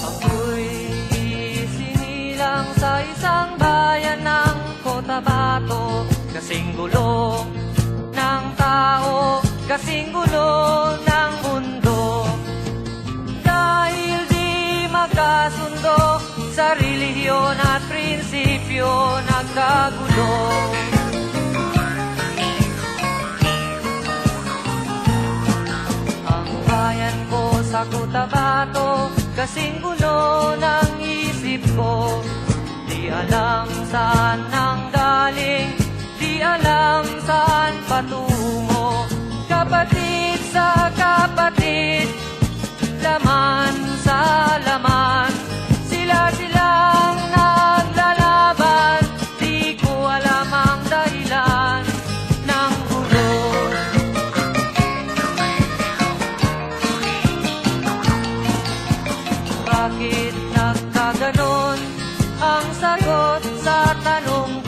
Ako'y isinilang sa isang bayan ng Cotabato, kasing gulo ng tao, kasing gulo ng mundo. Dahil di magkasundo sa relihiyon at prinsipyo, nagkagulo. Ang bayan ko sa Cotabato, kasing gulo ng isip ko. Di alam saan nang galing, di alam saan patungo. Kapatid sa kapatid, laman sa laman, sila-silang naglalaban. Di ko alam ang dahilan ng gulo. Bakit nagkaganon ang sagot sa tanong